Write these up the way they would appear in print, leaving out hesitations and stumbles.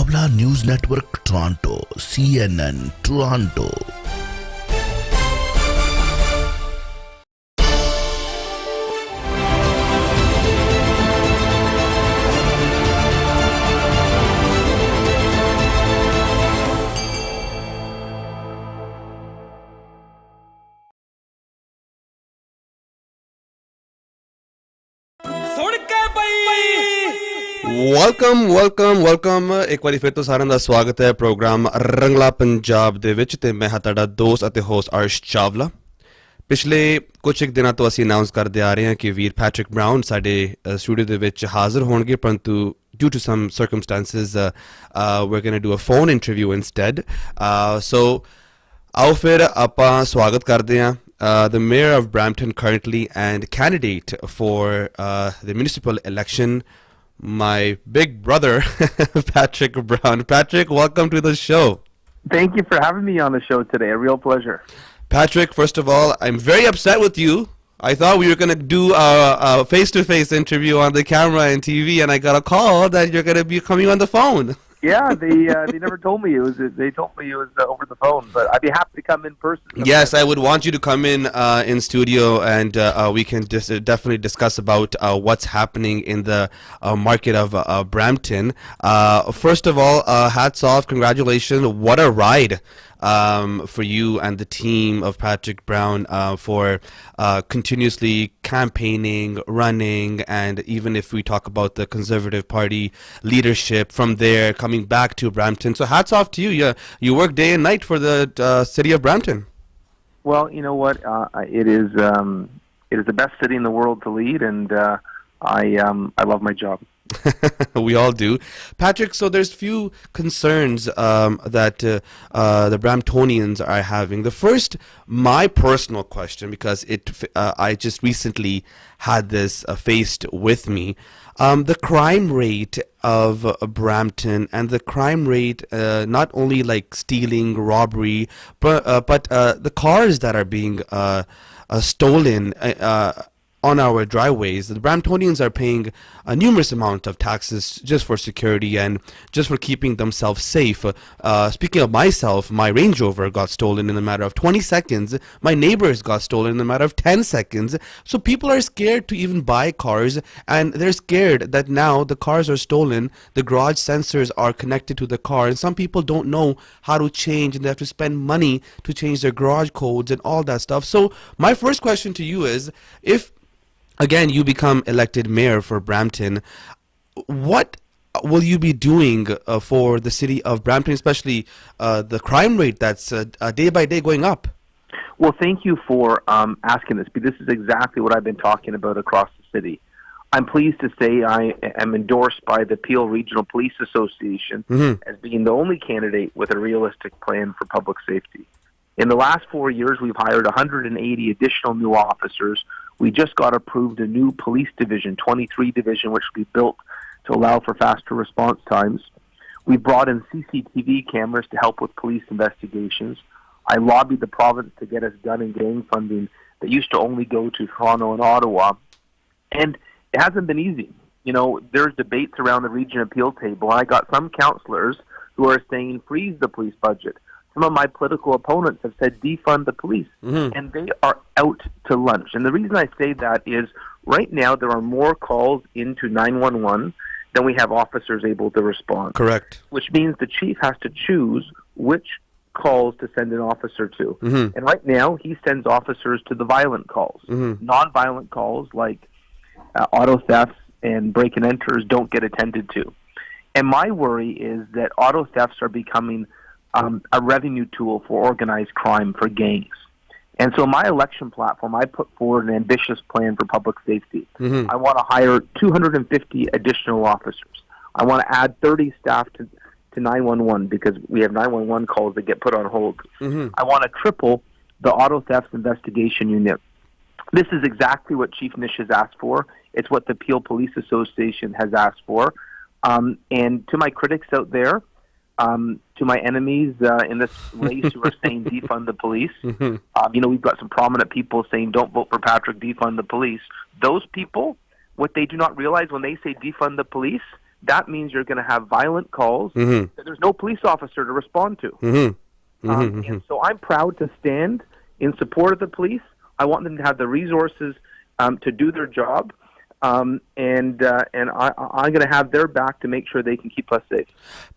Chawla News Network Toronto, CNN Toronto. Welcome ਇੱਕ ਵਾਰੀ ਫਿਰ ਤੋਂ ਸਾਰਿਆਂ ਦਾ ਸਵਾਗਤ ਹੈ ਪ੍ਰੋਗਰਾਮ ਰੰਗਲਾ ਪੰਜਾਬ ਦੇ ਵਿੱਚ ਤੇ ਮੈਂ ਹਾਂ ਤੁਹਾਡਾ ਦੋਸਤ ਅਤੇ ਹੋਸਟ ਅਰਸ਼ ਚਾਵਲਾ। ਪਿਛਲੇ ਕੁਝ ਇੱਕ ਦਿਨਾਂ ਤੋਂ ਅਸੀਂ ਅਨਾਉਂਸ ਕਰਦੇ ਆ ਰਹੇ ਹਾਂ ਕਿ ਵੀਰ ਪੈਟਰਿਕ ਬਰਾਊਨ ਸਾਡੇ ਸਟੂਡੀਓ ਦੇ ਵਿੱਚ ਹਾਜ਼ਰ ਹੋਣਗੇ, ਪਰੰਤੂ due to some circumstances we're going to do a phone interview instead. So ਆਓ ਫਿਰ ਆਪਾਂ ਸਵਾਗਤ ਕਰਦੇ ਹਾਂ the mayor of Brampton currently and candidate for the municipal election, my big brother, Patrick Brown. Patrick, welcome to the show. Thank you for having me on the show today. A real pleasure. Patrick, first of all, I'm very upset with you. I thought we were going to do a face-to-face interview on the camera and TV, and I got a call that you're going to be coming on the phone. Yeah, they never told me they told me it was over the phone, but I'd be happy to come in person. Yes, I would want you to come in studio, and we can definitely discuss about what's happening in the market of Brampton. First of all, hats off, congratulations! What a ride for you and the team of Patrick Brown for continuously campaigning, running, and even if we talk about the Conservative Party leadership, from there coming back to Brampton. So hats off to you. You work day and night for the city of Brampton. Well, you know what? It is the best city in the world to lead, and I love my job. We all do. Patrick, so there's few concerns that the Bramptonians are having. The first, my personal question, because I just recently had this faced with me, the crime rate of Brampton and the crime rate, not only like stealing, robbery, but the cars that are being stolen on our driveways. The Bramptonians are paying a numerous amount of taxes just for security and just for keeping themselves safe. Speaking of myself, my Range Rover got stolen in a matter of 20 seconds. My neighbors got stolen in a matter of 10 seconds. So people are scared to even buy cars, and they're scared that now the cars are stolen, the garage sensors are connected to the car, and some people don't know how to change, and they have to spend money to change their garage codes and all that stuff. So my first question to you is, if again you become elected mayor for Brampton, what will you be doing for the city of Brampton, especially the crime rate that's day by day going up? Well, thank you for asking this, because this is exactly what I've been talking about across the city. I'm pleased to say I am endorsed by the Peel Regional Police Association as being the only candidate with a realistic plan for public safety. In the last 4 years, we've hired 180 additional new officers. We just got approved a new police division, 23 division, which will be built to allow for faster response times. We brought in CCTV cameras to help with police investigations. I lobbied the province to get us gun and gang funding that used to only go to Toronto and Ottawa. And it hasn't been easy. You know, there's debates around the region appeal table. I got some councillors who are saying freeze the police budget. Some of my political opponents have said defund the police, and they are out to lunch. And the reason I say that is right now there are more calls into 911 than we have officers able to respond. Correct. Which means the chief has to choose which calls to send an officer to. And right now he sends officers to the violent calls. Non-violent calls like auto thefts and break and enters don't get attended to. And my worry is that auto thefts are becoming a revenue tool for organized crime, for gangs. And so my election platform, I put forward an ambitious plan for public safety. I want to hire 250 additional officers. I want to add 30 staff to 911 because we have 911 calls that get put on hold. I want to triple the auto theft investigation unit. This is exactly what Chief Nish has asked for. It's what the Peel Police Association has asked for. And to my critics out there, to my enemies in this race who are saying defund the police. You know, we've got some prominent people saying don't vote for Patrick, defund the police. Those people, what they do not realize when they say defund the police, that means you're going to have violent calls that there's no police officer to respond to. And so I'm proud to stand in support of the police. I want them to have the resources to do their job, and I'm going to have their back to make sure they can keep us safe.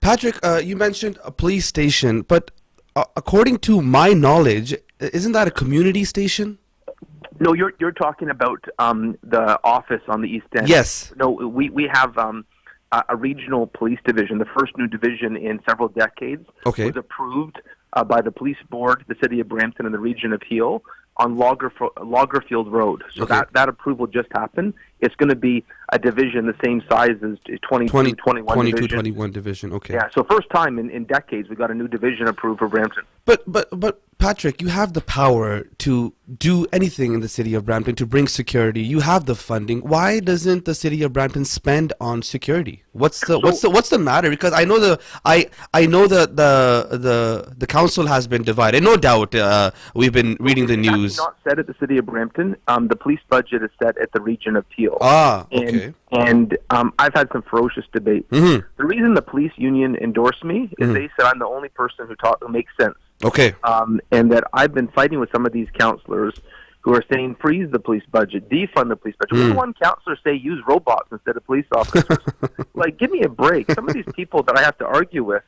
Patrick, you mentioned a police station, but according to my knowledge, isn't that a community station? No, you're talking about the office on the East End. Yes. No, we have a regional police division, the first new division in several decades. Okay. Was approved by the police board, the city of Brampton, and the region of Peel on Lagerfield Road. So Okay. that approval just happened. It's going to be a division the same size as 22-21 division. 21 division, okay. Yeah, so first time in decades we got a new division approved for Brampton. But Patrick, you have the power to do anything in the city of Brampton to bring security. You have the funding. Why doesn't the city of Brampton spend on security? What's the matter? Because I know the council has been divided. No doubt, we've been reading the news. It's not set at the city of Brampton. The police budget is set at the region of Peel. Okay. And I've had some ferocious debate. The reason the police union endorsed me is they said I'm the only person who makes sense. Okay. And that I've been fighting with some of these councillors who are saying freeze the police budget, defund the police budget. We had one councillor say use robots instead of police officers. Like, give me a break. Some of these people that I have to argue with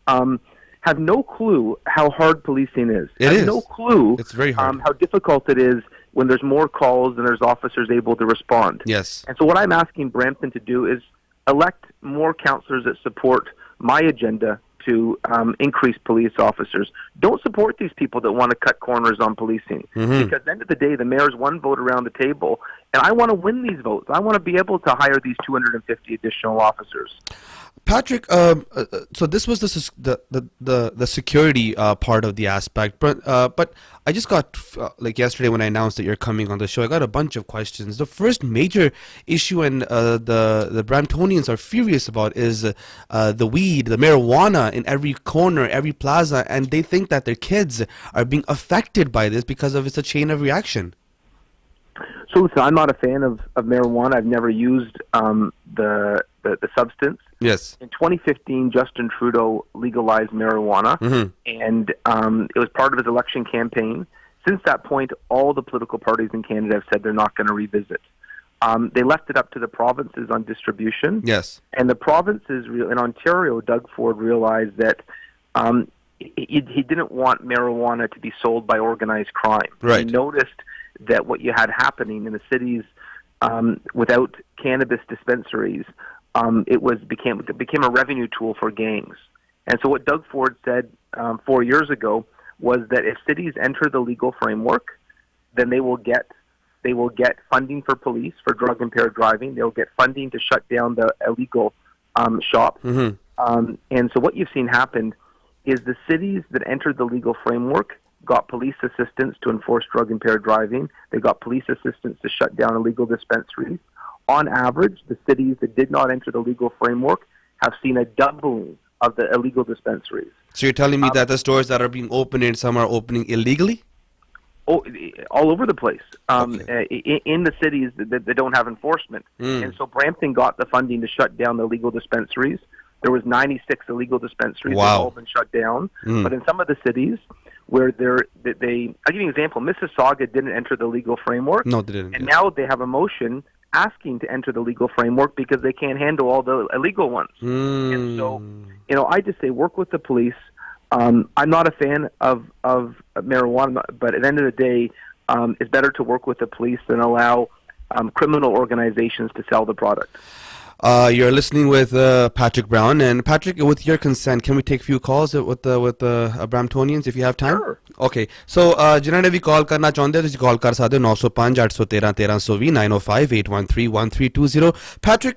have no clue how hard policing is. Have no clue It's very hard. how difficult it is when there's more calls and there's officers able to respond. Yes. And so what I'm asking Brampton to do is elect more councillors that support my agenda to increase police officers. Don't support these people that want to cut corners on policing. Because at the end of the day, the mayor's one vote around the table, and I want to win these votes. I want to be able to hire these 250 additional officers. Patrick, so this was the security part of the aspect, but I just got like yesterday when I announced that you're coming on the show, I got a bunch of questions. The first major issue, and the Bramptonians are furious about, is the weed, the marijuana in every corner, every plaza, and they think that their kids are being affected by this because of it's a chain of reaction. So listen, I'm not a fan of marijuana. I've never used the substance. Yes. In 2015, Justin Trudeau legalized marijuana, and it was part of his election campaign. Since that point, all the political parties in Canada have said they're not going to revisit. They left it up to the provinces on distribution. Yes. And the provinces in Ontario, Doug Ford realized that he didn't want marijuana to be sold by organized crime. Right. He noticed that what you had happening in the cities without cannabis dispensaries, it became a revenue tool for gangs. And so what Doug Ford said 4 years ago was that if cities enter the legal framework, then they will get funding for police for drug impaired driving. They'll get funding to shut down the illegal shops. And so what you've seen happen is the cities that entered the legal framework got police assistance to enforce drug-impaired driving. They got police assistance to shut down illegal dispensaries. On average, the cities that did not enter the legal framework have seen a doubling of the illegal dispensaries. So you're telling me that the stores that are being opened and some are opening illegally? Oh, all over the place. Okay. In the cities that don't have enforcement. And so Brampton got the funding to shut down the illegal dispensaries. There was 96 illegal dispensaries that have all been shut down. But in some of the cities where I'll give you an example. Mississauga didn't enter the legal framework. No, they didn't. And now they have a motion asking to enter the legal framework because they can't handle all the illegal ones. And so, I just say work with the police. I'm not a fan of marijuana, but at the end of the day, it's better to work with the police than allow criminal organizations to sell the product. You're listening with Patrick Brown, and Patrick, with your consent, can we take a few calls with the Bramptonians if you have time? Sure. Okay. So, जिन्होंने भी call करना चाहते हैं, तो call कर सकते हो 905 813 1320 905 813 1320. Patrick,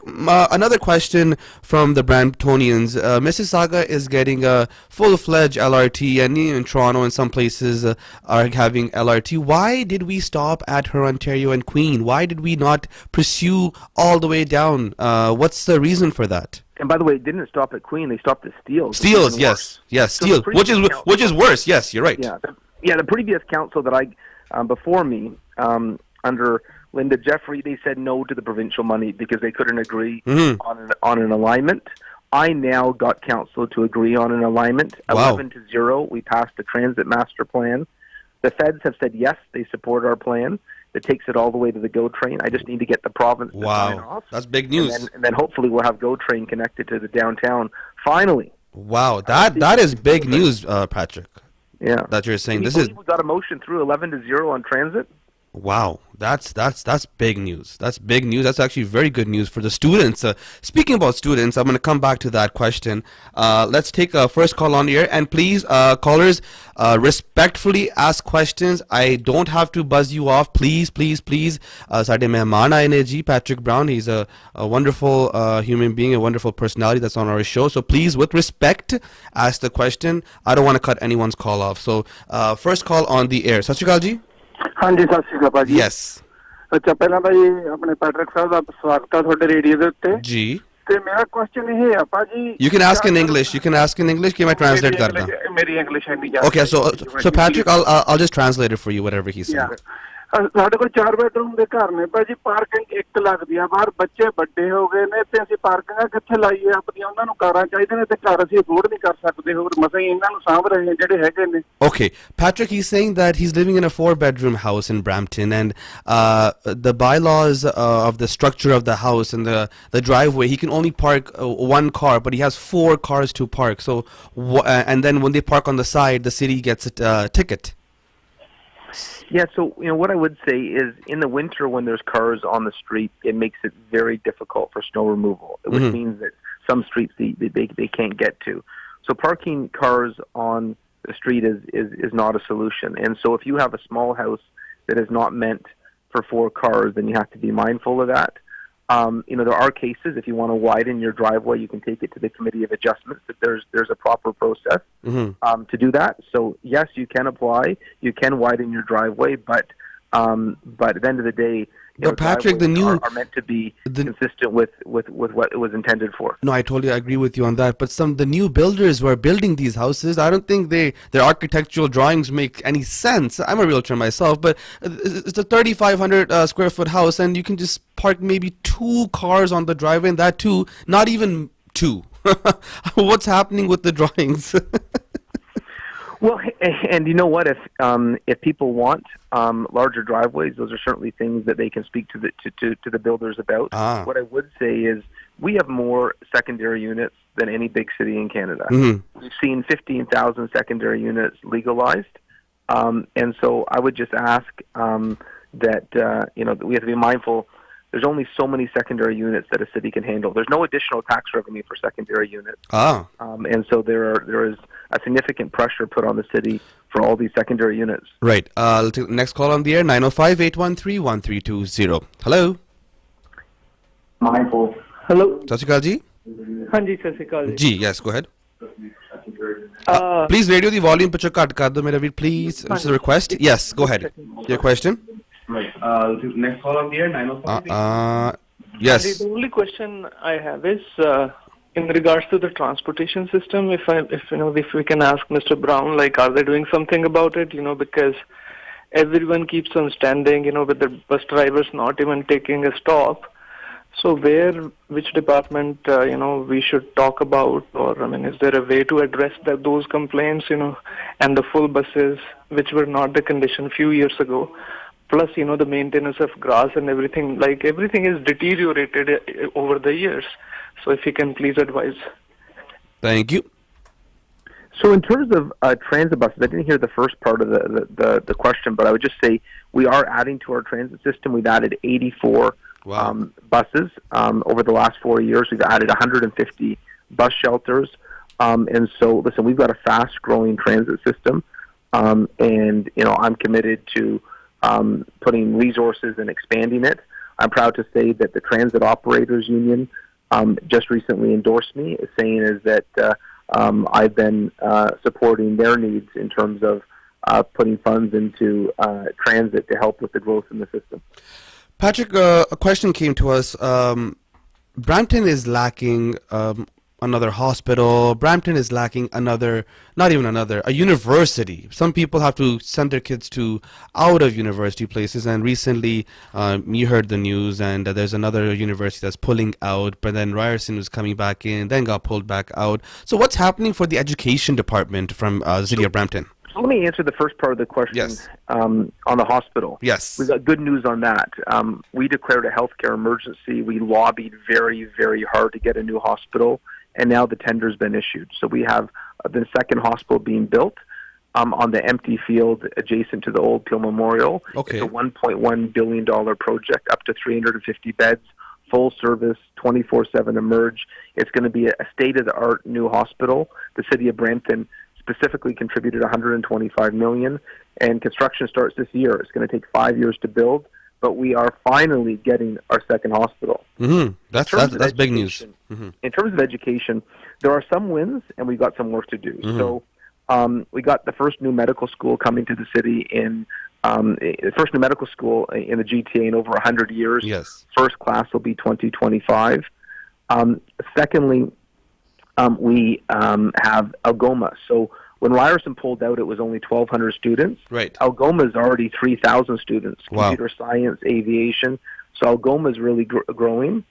another question from the Bramptonians. Mississauga is getting a full-fledged LRT, and in Toronto and some places are having LRT. Why did we stop at Huron, Ontario, and Queen? Why did we not pursue all the way down? What's the reason for that? And by the way, it didn't stop at Queen; they stopped at Steeles. Steeles, yes, Steeles, which is worse. Yes, you're right. Yeah, the previous council that before me, under Linda Jeffrey, they said no to the provincial money because they couldn't agree Mhm. on an alignment. I now got council to agree on an alignment. Wow. 11-0, we passed the transit master plan. The feds have said yes, they support our plan. That takes it all the way to the GO train. I just need to get the province to sign Wow, off. that's big news. And then hopefully we'll have GO train connected to the downtown. Finally. Wow, that is big news, Patrick. Yeah. That you're saying Can you this is. believe we got a motion through 11-0 on transit? Wow, that's big news. That's big news. That's actually very good news for the students. Speaking about students, I'm going to come back to that question. Let's take a first call on the air, and please, callers, respectfully ask questions. I don't have to buzz you off. Please, please, please. Sade mehman aaye ne ji, Patrick Brown. He's a wonderful human being, a wonderful personality that's on our show. So please, with respect, ask the question. I don't want to cut anyone's call off. So first call on the air. Sat Shri Akal ji. हाँ जी सत श्री अकाल भाजी Yes. अच्छा पहला भाई अपने Patrick साहब ਦਾ ਸਵਾਗਤ ਹੈ ਤੁਹਾਡੇ ਰੇਡੀਓ ਦੇ ਉੱਤੇ जी. ਤੇ ਮੇਰਾ ਕੁਐਸਚਨ ਇਹ ਹੈ ਭਾਜੀ You can ask in English. You can ask in English. Can I translate karda? ਮੇਰੀ ਇੰਗਲਿਸ਼ ਹੈ ਨਹੀਂ ਜ਼ਿਆਦਾ Okay, so Patrick, I'll just translate it for you, whatever he's saying. ਸਾਡੇ ਕੋਲ 4 ਬੈਡਰੂਮ ਦੇ ਘਰ ਨੇ ਭਾਜੀ ਪਾਰਕਿੰਗ ਇੱਕ ਲੱਗਦੀ ਆ ਬਾਹਰ ਬੱਚੇ ਵੱਡੇ ਹੋ ਗਏ ਨੇ ਤੇ ਅਸੀਂ ਪਾਰਕਿੰਗਾਂ ਕਿੱਥੇ ਲਾਈਏ ਆਪਣੀਆਂ ਉਹਨਾਂ ਨੂੰ ਕਾਰਾਂ ਚਾਹੀਦੇ ਨੇ ਤੇ ਘਰ ਅਸੀਂ ਅਫੋਰਡ ਨਹੀਂ ਕਰ ਸਕਦੇ ਹੋਰ ਮਸਾਂ ਹੀ ਇਹਨਾਂ ਨੂੰ ਸਾਂਭ ਰਹੇ ਨੇ ਜਿਹੜੇ ਹੈਗੇ ਨੇ Okay, Patrick, he's saying that he's living in a 4-bedroom house in Brampton, and the bylaws of the structure of the house and the driveway, he can only park one car, but he has 4 cars to park. So, and then when they park on the side, the city gets a ticket. Yeah, so what I would say is in the winter when there's cars on the street, it makes it very difficult for snow removal, which means that some streets they can't get to. So parking cars on the street is not a solution. And so if you have a small house that is not meant for 4 cars, then you have to be mindful of that. There are cases if you want to widen your driveway, you can take it to the committee of adjustments. That there's a proper process to do that. So yes, you can apply, you can widen your driveway, but at the end of the day, But Patrick, the new are meant to be consistent with what it was intended for. No, I totally agree with you on that. But the new builders who are building these houses, I don't think their architectural drawings make any sense. I'm a realtor myself, but it's a 3,500 square foot house, and you can just park maybe 2 cars on the driveway, and that too, not even 2. What's happening with the drawings? Well, and you know what? If people want larger driveways, those are certainly things that they can speak to the builders about. What I would say is we have more secondary units than any big city in Canada. We've seen 15,000 secondary units legalized, and so I would just ask that we have to be mindful. There's only so many secondary units that a city can handle. There's no additional tax revenue for secondary units. And so there is a significant pressure put on the city for all these secondary units. Right. I'll take the next call on the air, 905-813-1320. Hello. mindful hello Sat Shri Akal ji. हाँ जी सत श्री अकाल Ji, yes, go ahead. Please radio the volume picho cut kar do mera veer, please. It's a request. Yes, go ahead. Your question? Right. Next call on the air, 905. Yes. The only question I have is in regards to the transportation system. If we can ask Mr. Brown, like, are they doing something about it? Because everyone keeps on standing. With the bus drivers not even taking a stop. So which department, we should talk about, or is there a way to address those complaints, and the full buses, which were not the condition few years ago, plus, the maintenance of grass and everything, like everything is deteriorated over the years. So if you can please advise. Thank you. So in terms of transit buses, I didn't hear the first part of the question, but I would just say we are adding to our transit system. We've added 84 buses over the last 4 years. We've added 150 bus shelters. And so, listen, we've got a fast-growing transit system, and, I'm committed to putting resources and expanding it. I'm proud to say that the Transit Operators Union just recently endorsed me, saying is that I've been supporting their needs in terms of putting funds into transit to help with the growth in the system. Patrick, a question came to us. Brampton is lacking another hospital. Brampton is lacking a university. Some people have to send their kids to out of university places, and recently you heard the news, and there's another university that's pulling out, but then Ryerson was coming back in, then got pulled back out. So what's happening for the education department from the city of Brampton? Let me answer the first part of the question. Yes. On the hospital. Yes. We got good news on that. We declared a healthcare emergency. We lobbied very, very hard to get a new hospital, and now the tender's been issued. So we have the second hospital being built on the empty field adjacent to the old Peel Memorial. Okay. It's a $1.1 billion project, up to 350 beds, full service, 24/7 emerge. It's going to be a state-of-the-art new hospital. The city of Brampton specifically contributed $125 million, and construction starts this year. It's going to take 5 years to build, but we are finally getting our second hospital. Mm-hmm. That's big news. Mm-hmm. In terms of education, there are some wins, and we've got some work to do. Mm-hmm. So we got the first new medical school coming to the city the first new medical school in the GTA in over 100 years. Yes. First class will be 2025. Secondly, we have Algoma. So when Ryerson pulled out, it was only 1,200 students. Right. Algoma is already 3,000 students. Wow. Computer science, aviation. So Algoma is really growing.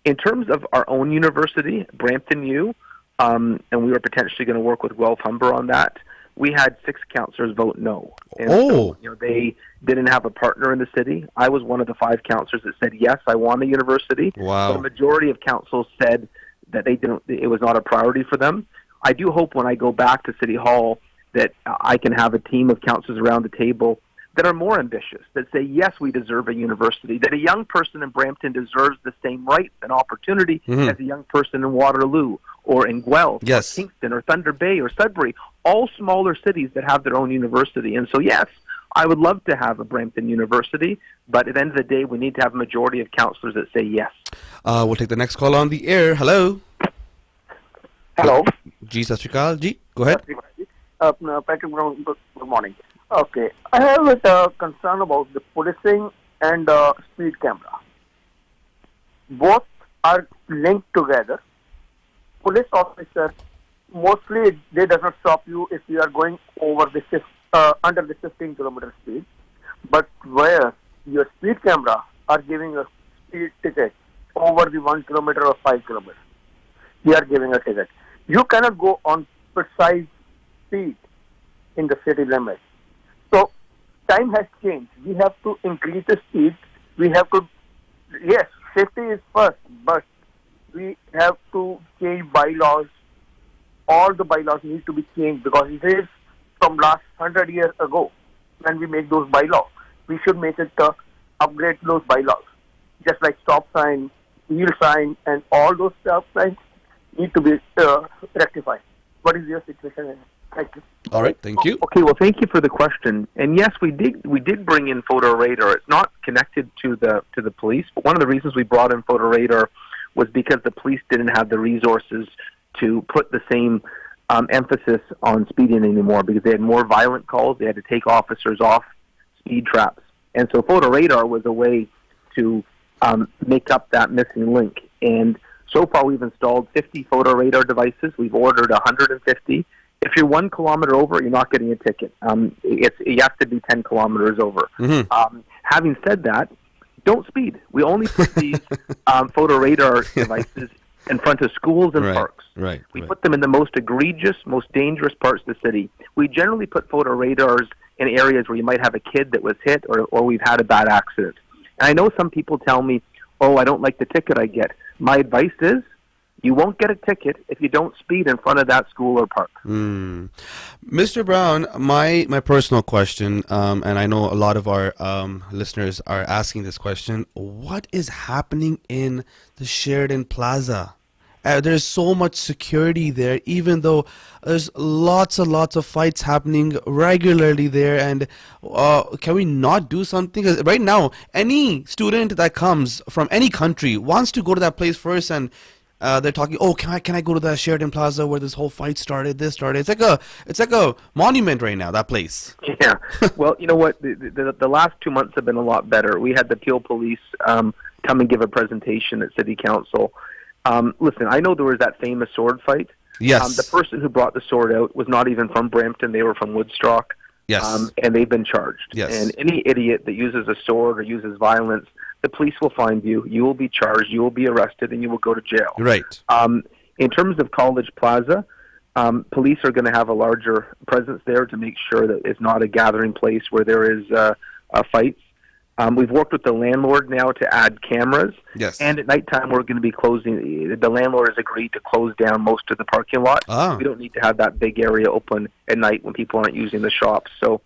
In terms of our own university, Brampton U, and we were potentially going to work with Guelph Humber on that. We had 6 councillors vote no. And so, they didn't have a partner in the city. I was one of the 5 councillors that said, yes, I want a university. Wow. But a majority of councils said that it was not a priority for them. I do hope when I go back to City Hall that I can have a team of councillors around the table that are more ambitious, that say, yes, we deserve a university, that a young person in Brampton deserves the same rights and opportunity as a young person in Waterloo or in Guelph or Kingston or Thunder Bay or Sudbury, all smaller cities that have their own university. And so, yes, I would love to have a Brampton University, but at the end of the day, we need to have a majority of councillors that say yes. We'll take the next call on the air. Hello. Hello. Ji, Sat Shri Akal. Ji, go ahead. Patrick Brown, good morning. Okay. I have a concern about the policing and speed camera. Both are linked together. Police officers, mostly they does not stop you if you are going over the under the 15 kilometer speed. But where your speed camera are giving a speed ticket over the 1 kilometer or 5 kilometers, they are giving a ticket. You cannot go on precise speed in the city limit. So time has changed. We have to increase the speed. We have to, yes, safety is first, but we have to change bylaws. All the bylaws need to be changed because it is from last 100 years ago when we make those bylaws. We should make it upgrade those bylaws. Just like stop sign, yield sign, and all those stop signs need to be rectified. What is your situation? Thank you. All right, thank you. Okay, well, thank you for the question. And yes, we did bring in photo radar. It's not connected to the police, but one of the reasons we brought in photo radar was because the police didn't have the resources to put the same emphasis on speeding anymore because they had more violent calls. They had to take officers off speed traps, and so photo radar was a way to make up that missing link. And so far, we've installed 50 photo radar devices. We've ordered 150. If you're 1 kilometer over, you're not getting a ticket. You have to be 10 kilometers over. Mm-hmm. Having said that, don't speed. We only put these photo radar devices in front of schools and parks. Right. We put them in the most egregious, most dangerous parts of the city. We generally put photo radars in areas where you might have a kid that was hit or we've had a bad accident. And I know some people tell me, oh, I don't like the ticket I get. My advice is, you won't get a ticket if you don't speed in front of that school or park. Mr. Brown, my personal question, and I know a lot of our listeners are asking this question, what is happening in the Sheridan Plaza? There's so much security there, even though there's lots and lots of fights happening regularly there. And can we not do something? Because right now, any student that comes from any country wants to go to that place first, and they're talking, oh, can I go to that Sheridan Plaza where this whole fight started, this started. It's like a monument right now, that place. Yeah. Well, you know what? The last 2 months have been a lot better. We had the Peel Police come and give a presentation at City Council. Listen, I know there was that famous sword fight. Yes. The person who brought the sword out was not even from Brampton. They were from Woodstock. Yes. And they've been charged. Yes. And any idiot that uses a sword or uses violence, the police will find you. You will be charged. You will be arrested, and you will go to jail. Right. In terms of College Plaza, police are going to have a larger presence there to make sure that it's not a gathering place where there is fights. We've worked with the landlord now to add cameras. Yes. And at nighttime, we're going to be closing. The landlord has agreed to close down most of the parking lot. We don't need to have that big area open at night when people aren't using the shops. So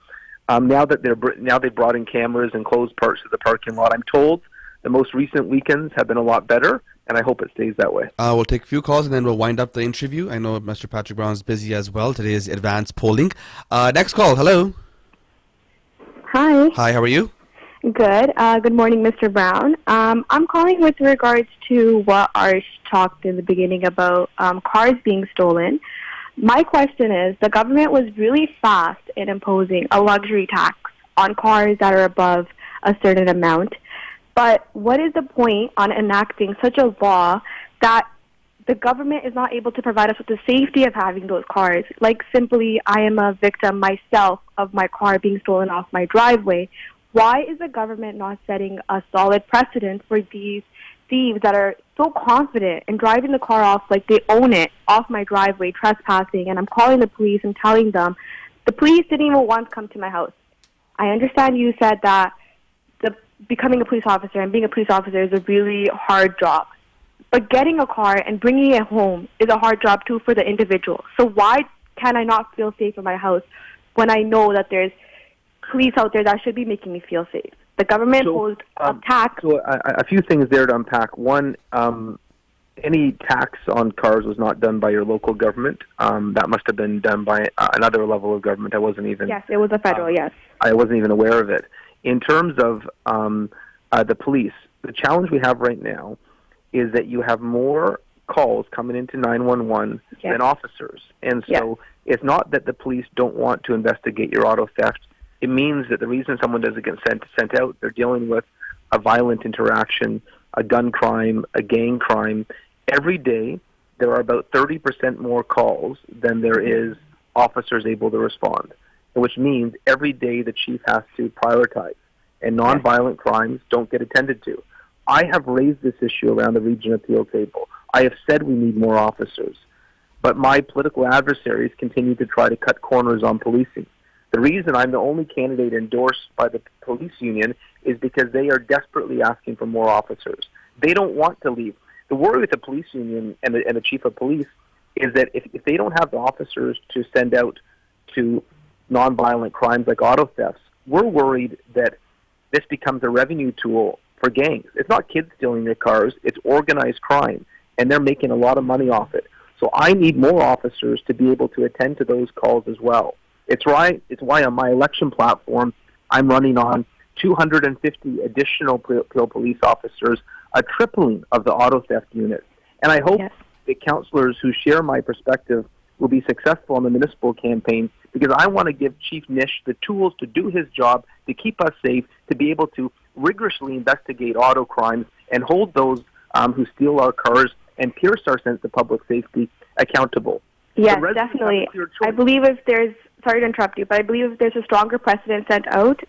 now that they've brought in cameras and closed parts of the parking lot, I'm told the most recent weekends have been a lot better, and I hope it stays that way. We'll take a few calls and then we'll wind up the interview. I know Mr. Patrick Brown is busy as well. Today is advanced polling. Next call. Hello. Hi. Hi, how are you? Good. Good morning, Mr. Brown. I'm calling with regards to what Arsh talked in the beginning about cars being stolen. My question is, the government was really fast in imposing a luxury tax on cars that are above a certain amount. But what is the point on enacting such a law that the government is not able to provide us with the safety of having those cars? Like, simply, I am a victim myself of my car being stolen off my driveway. Why is the government not setting a solid precedent for these thieves that are so confident in driving the car off like they own it off my driveway, trespassing, and I'm calling the police and telling them, the police didn't even once come to my house. I understand you said that becoming a police officer and being a police officer is a really hard job. But getting a car and bringing it home is a hard job too for the individual. So why can I not feel safe in my house when I know that there's police out there that should be making me feel safe? The government imposed a tax. So a few things there to unpack. One, any tax on cars was not done by your local government. That must have been done by another level of government. I wasn't even... Yes, it was a federal, yes. I wasn't even aware of it. In terms of the police, the challenge we have right now is that you have more calls coming into 911 than officers. And so it's not that the police don't want to investigate your auto theft. It means that the reason someone doesn't get sent out, they're dealing with a violent interaction, a gun crime, a gang crime. Every day, there are about 30% more calls than there is officers able to respond, which means every day the chief has to prioritize, and nonviolent crimes don't get attended to. I have raised this issue around the region appeal table. I have said we need more officers, but my political adversaries continue to try to cut corners on policing. The reason I'm the only candidate endorsed by the police union is because they are desperately asking for more officers. They don't want to leave. The worry with the police union and the chief of police is that if they don't have the officers to send out to nonviolent crimes like auto thefts, we're worried that this becomes a revenue tool for gangs. It's not kids stealing their cars, it's organized crime, and they're making a lot of money off it. So I need more officers to be able to attend to those calls as well. It's why on my election platform, I'm running on 250 additional police officers, a tripling of the auto theft unit. And I hope that councillors who share my perspective will be successful in the municipal campaign, because I want to give Chief Nish the tools to do his job, to keep us safe, to be able to rigorously investigate auto crimes and hold those who steal our cars and pierce our sense of public safety accountable. Yes, definitely. I believe if there's, sorry to interrupt you, but I believe if there's a stronger precedent sent out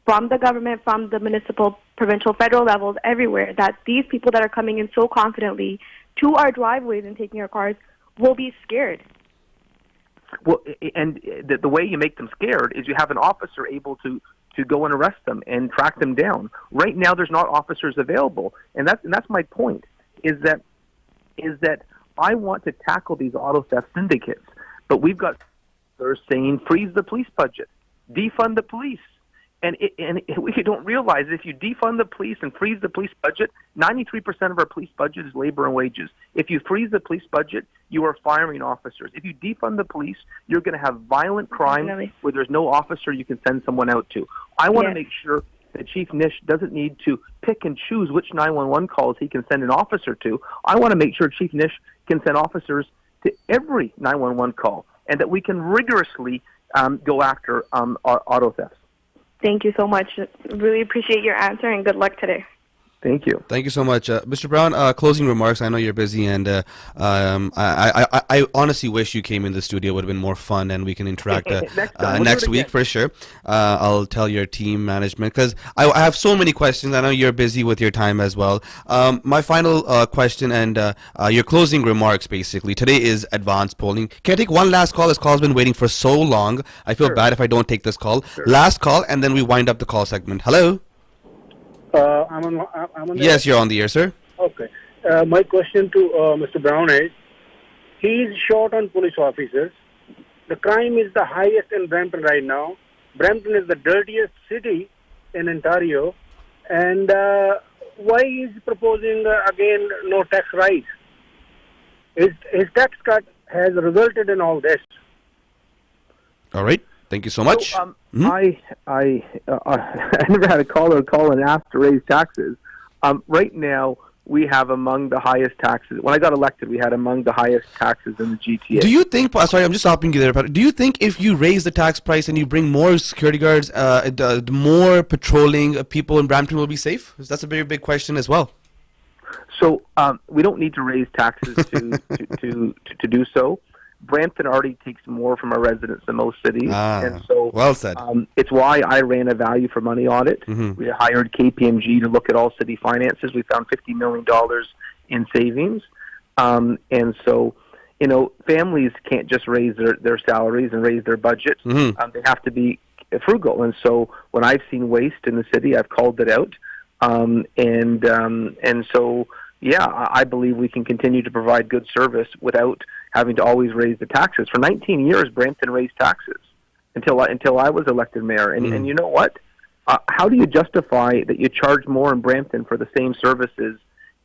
from the government, from the municipal, provincial, federal levels, everywhere, that these people that are coming in so confidently to our driveways and taking our cars will be scared. Well, and the way you make them scared is you have an officer able to go and arrest them and track them down. Right now, there's not officers available, and that's my point. Is that I want to tackle these auto theft syndicates, but we've got they're saying freeze the police budget, defund the police, and we don't realize if you defund the police and freeze the police budget, 93% of our police budget is labor and wages. If you freeze the police budget, you are firing officers. If you defund the police, you're going to have violent crime where there's no officer you can send someone out to. I want to make sure that Chief Nish doesn't need to pick and choose which 911 calls he can send an officer to. I want to make sure Chief Nish can send officers to every 911 call, and that we can rigorously go after auto thefts. Thank you so much. Really appreciate your answer, and good luck today. Thank you. Thank you so much. Mr. Brown, closing remarks. I know you're busy, and I honestly wish you came in the studio. It would have been more fun, and we can interact next week for sure. I'll tell your team management, because I have so many questions. I know you're busy with your time as well. My final question and your closing remarks, basically. Today is advanced polling. Can I take one last call? This call's been waiting for so long. I feel bad if I don't take this call. Sure. Last call, and then we wind up the call segment. Hello? I'm on yes, you're on the air, sir. Okay. My question to Mr. Brown is, he is short on police officers. The crime is the highest in Brampton right now. Brampton is the dirtiest city in Ontario. And why is he proposing, again, no tax rise? His tax cut has resulted in all this. All right. Thank you so much. So, I never had a caller call and ask to raise taxes. Right now, we have among the highest taxes. When I got elected, we had among the highest taxes in the GTA. Do you think, sorry, I'm just stopping you there, but do you think if you raise the tax price and you bring more security guards, more patrolling, people in Brampton will be safe? That's a very big question as well. So we don't need to raise taxes to do so. Brampton already takes more from our residents than most cities, and so well said. It's why I ran a value for money audit. We hired KPMG to look at all city finances. We found $50 million in savings, and so families can't just raise their salaries and raise their budgets. They have to be frugal, and so when I've seen waste in the city, I've called it out, and so. Yeah, I believe we can continue to provide good service without having to always raise the taxes. For 19 years, Brampton raised taxes until I was elected mayor. And you know what? How do you justify that you charge more in Brampton for the same services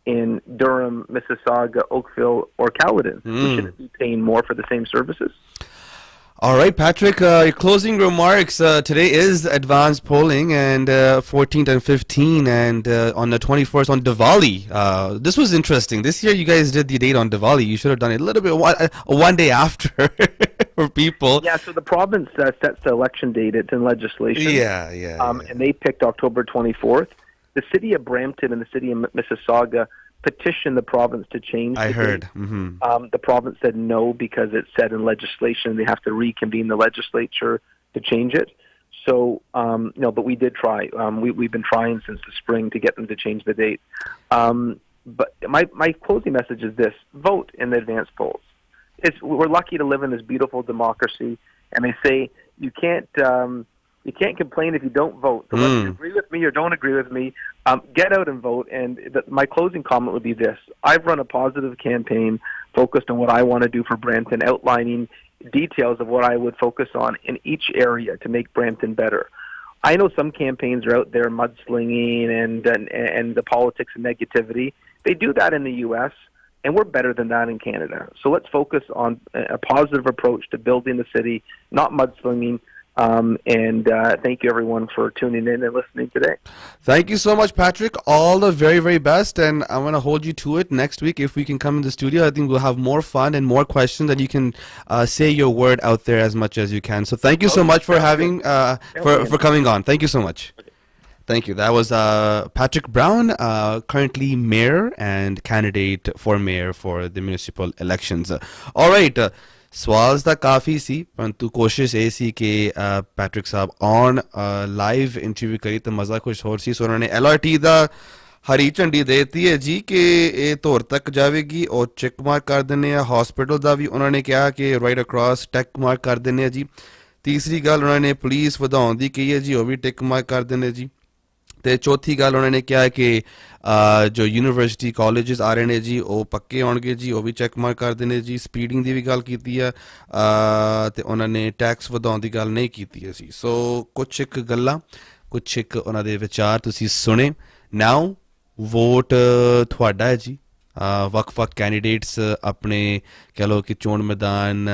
in Durham, Mississauga, Oakville, or Caledon? We shouldn't be paying more for the same services. All right, Patrick, your closing remarks. Today is advanced polling, and 14th and 15th, and on the 21st on Diwali. This was interesting. This year you guys did the date on Diwali. You should have done it a little bit one day after for people. Yeah, so the province sets the election date. It's in legislation. Yeah. And they picked October 24th. The city of Brampton and the city of Mississauga petitioned the province to change the I heard. The province said no because it said in legislation they have to reconvene the legislature to change it. So, no, but we did try. We've been trying since the spring to get them to change the date. But my closing message is this: vote in the advanced polls. We're lucky to live in this beautiful democracy, and they say you can't complain if you don't vote. So whether you agree with me or don't agree with me, get out and vote. And my closing comment would be this. I've run a positive campaign focused on what I want to do for Brampton, outlining details of what I would focus on in each area to make Brampton better. I know some campaigns are out there mudslinging and the politics and negativity. They do that in the U.S., and we're better than that in Canada. So let's focus on a positive approach to building the city, not mudslinging. And thank you, everyone, for tuning in and listening today. Thank you so much, Patrick. All the very, very best, and I'm going to hold you to it next week. If we can come in the studio, I think we'll have more fun and more questions, and you can say your word out there as much as you can. So thank you so much for having for coming on. Thank you so much. Thank you. That was Patrick Brown, currently mayor and candidate for mayor for the municipal elections. All right. ਸਵਾਲ ਤਾਂ ਕਾਫੀ ਸੀ ਪਰੰਤੂ ਕੋਸ਼ਿਸ਼ ਇਹ ਸੀ ਕਿ Patrick ਸਾਹਿਬ ਆਨ live interview ਕਰੀ ਤਾਂ ਮਜ਼ਾ ਕੁਛ ਹੋਰ ਸੀ ਸੋ ਉਹਨਾਂ ਨੇ LRT ਦਾ ਹਰੀ ਝੰਡੀ ਦੇ ਦਿੱਤੀ ਹੈ ਜੀ ਕਿ ਇਹ ਧੌਰ ਤੱਕ ਜਾਵੇਗੀ ਔਰ ਚੈੱਕ ਮਾਰਕ ਕਰ ਦਿੰਦੇ ਆ ਹਸਪੀਟਲ ਦਾ ਵੀ ਉਹਨਾਂ ਨੇ ਕਿਹਾ ਕਿ ਰਾਈਟ ਅਕ੍ਰਾਸ ਟੈਕ ਮਾਰਕ ਕਰ ਦਿੰਦੇ ਆ ਜੀ ਤੀਸਰੀ ਗੱਲ ਉਹਨਾਂ ਨੇ ਪੁਲਿਸ ਵਧਾਉਣ ਦੀ ਕਹੀ ਹੈ ਜੀ ਉਹ ਵੀ ਟਿਕ ਮਾਰਕ ਕਰ ਦਿੰਦੇ ਜੀ ਤੇ ਚੌਥੀ ਗੱਲ ਉਹਨਾਂ ਨੇ ਕਿਹਾ ਕਿ ਜੋ ਯੂਨੀਵਰਸਿਟੀ ਕਾਲਜਸ ਆ ਰਹੇ ਨੇ ਜੀ ਉਹ ਪੱਕੇ ਆਉਣਗੇ ਜੀ ਉਹ ਵੀ ਚੈੱਕ ਮਾਰਕ ਕਰਦੇ ਨੇ ਜੀ ਸਪੀਡਿੰਗ ਦੀ ਵੀ ਗੱਲ ਕੀਤੀ ਆ ਤੇ ਉਹਨਾਂ ਨੇ ਟੈਕਸ ਵਧਾਉਣ ਦੀ ਗੱਲ ਨਹੀਂ ਕੀਤੀ ਸੀ ਸੋ ਕੁਛ ਇੱਕ ਗੱਲਾਂ ਕੁਛ ਇੱਕ ਉਹਨਾਂ ਦੇ ਵਿਚਾਰ ਤੁਸੀਂ ਸੁਣੇ ਨਾਓ ਵੋਟ ਤੁਹਾਡਾ ਹੈ ਜੀ ਵੱਖ-ਵੱਖ ਕੈਂਡੀਡੇਟਸ ਆਪਣੇ ਕਹਿ ਲਓ ਕਿ ਚੋਣ ਮੈਦਾਨ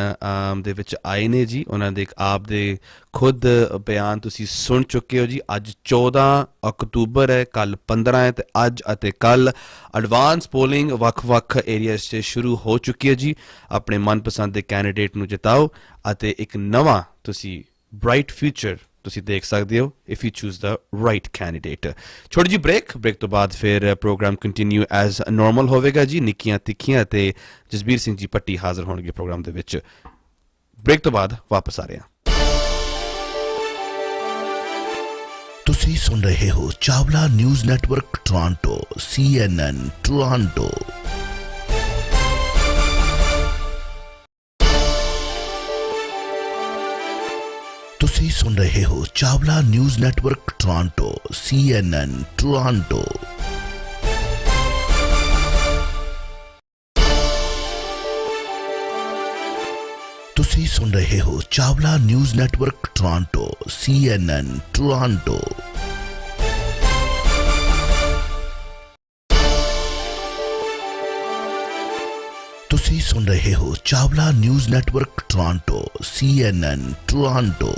ਦੇ ਵਿੱਚ ਆਏ ਨੇ ਜੀ ਉਹਨਾਂ ਦੇ ਆਪ ਦੇ ਖੁਦ ਬਿਆਨ ਤੁਸੀਂ ਸੁਣ ਚੁੱਕੇ ਹੋ ਜੀ ਅੱਜ 14 ਅਕਤੂਬਰ ਹੈ ਕੱਲ 15 ਹੈ ਤੇ ਅੱਜ ਅਤੇ ਕੱਲ ਐਡਵਾਂਸ ਪੋਲਿੰਗ ਵੱਖ-ਵੱਖ ਏਰੀਆਜ਼ 'ਚ ਸ਼ੁਰੂ ਹੋ ਚੁੱਕੀ ਹੈ ਜੀ ਆਪਣੇ ਮਨਪਸੰਦ ਦੇ ਕੈਂਡੀਡੇਟ ਨੂੰ ਜਿਤਾਓ ਅਤੇ ਇੱਕ ਨਵਾਂ ਤੁਸੀਂ ਬ੍ਰਾਈਟ ਫਿਊਚਰ ਤੁਸੀਂ ਦੇਖ ਸਕਦੇ ਹੋ if you choose the right candidate. ਛੋਟੀ ਜਿਹੀ ਬ੍ਰੇਕ ਤੋਂ ਬਾਅਦ ਫਿਰ ਪ੍ਰੋਗਰਾਮ ਕੰਟੀਨਿਊ ਐਜ਼ ਨਾਰਮਲ ਹੋਵੇਗਾ ਜੀ। ਨਿੱਕੀਆਂ ਤਿੱਖੀਆਂ ਤੇ ਜਸਬੀਰ ਸਿੰਘ ਜੀ ਪੱਟੀ ਹਾਜ਼ਰ ਹੋਣਗੇ ਪ੍ਰੋਗਰਾਮ ਦੇ ਵਿੱਚ। ਬ੍ਰੇਕ ਤੋਂ ਬਾਅਦ ਵਾਪਸ ਆ ਰਹੇ ਹਾਂ। ਤੁਸੀਂ ਸੁਣ ਰਹੇ ਹੋ Chawla news network Toronto CNN Toronto. ਤੁਸੀਂ ਸੁਣ ਰਹੇ ਹੋ Chawla news network Toronto CNN Toronto. ਤੁਸੀਂ ਸੁਣ ਰਹੇ ਹੋ Chawla news network Toronto CNN Toronto. ਤੁਸੀਂ ਸੁਣ ਰਹੇ ਹੋ Chawla news network Toronto CNN Toronto.